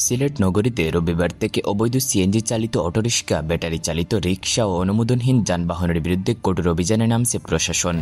সিলেট নগরীতে রবিবার থেকে অবৈধ সিএনজি চালিত অটোরিক্সা, ব্যাটারি চালিত রিকশা ও অনুমোদনহীন যানবাহনের বিরুদ্ধে কঠোর অভিযানে নামছে প্রশাসন।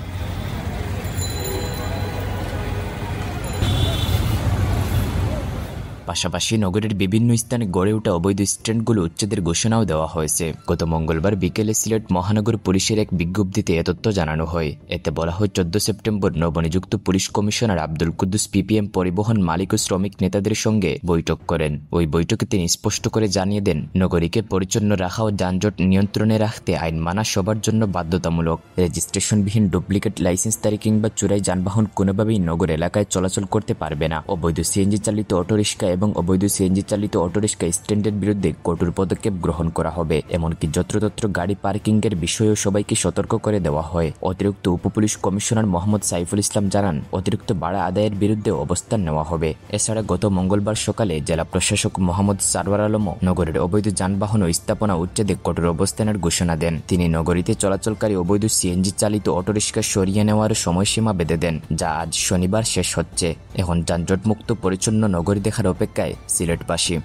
পাশাপাশি নগরের বিভিন্ন স্থানে গড়ে ওঠা অবৈধ স্ট্যান্ডগুলো উচ্ছেদের ঘোষণাও দেওয়া হয়েছে। গত মঙ্গলবার বিকেলে সিলেট মহানগর পুলিশের এক বিজ্ঞপ্তিতে এ তথ্য জানানো হয়। এতে বলা হয়, 14 সেপ্টেম্বর নবনিযুক্ত police commissioner Abdul Quddus PPM পরিবহন মালিক ও শ্রমিক নেতাদের সঙ্গে বৈঠক করেন। ওই বৈঠকে তিনি স্পষ্ট করে জানিয়ে দেন, নগরীকে পরিচ্ছন্ন রাখা ও যানজট নিয়ন্ত্রণে রাখতে আইন মানা সবার জন্য বাধ্যতামূলক। রেজিস্ট্রেশনবিহীন ডুপ্লিকেট লাইসেন্সধারী কিংবা চোরাই যানবাহন কোনোভাবেই নগর এলাকায় চলাচল করতে পারবে না। অবৈধ সিএনজি চালিত অটোরিক্সা এবং অবৈধ সিএনজি চালিত অটোরিক্সা স্ট্যান্ডের বিরুদ্ধে কঠোর পদক্ষেপ গ্রহণ করা হবে। এমনকি যত্রতত্র গাড়ি পার্কিং এর বিষয়েও সবাইকে সতর্ক করে দেওয়া হয়। অতিরিক্ত উপপুলিশ কমিশনার মোহাম্মদ সাইফুল ইসলাম জানান, অতিরিক্ত ভাড়া আদায়ের বিরুদ্ধে অবস্থান নেওয়া হবে। এছাড়া গত মঙ্গলবার সকালে জেলা প্রশাসক মোহাম্মদ সারওয়ার আলমও নগরের অবৈধ যানবাহন ও স্থাপনা উচ্ছেদে কঠোর অবস্থানের ঘোষণা দেন। তিনি নগরীতে চলাচলকারী অবৈধ সিএনজি চালিত অটোরিক্সা সরিয়ে নেওয়ার সময়সীমা বেঁধে দেন, যা আজ শনিবার শেষ হচ্ছে। এখন যানজট মুক্ত পরিচ্ছন্ন নগরী দেখার অপেক্ষায় সিলেটবাসী।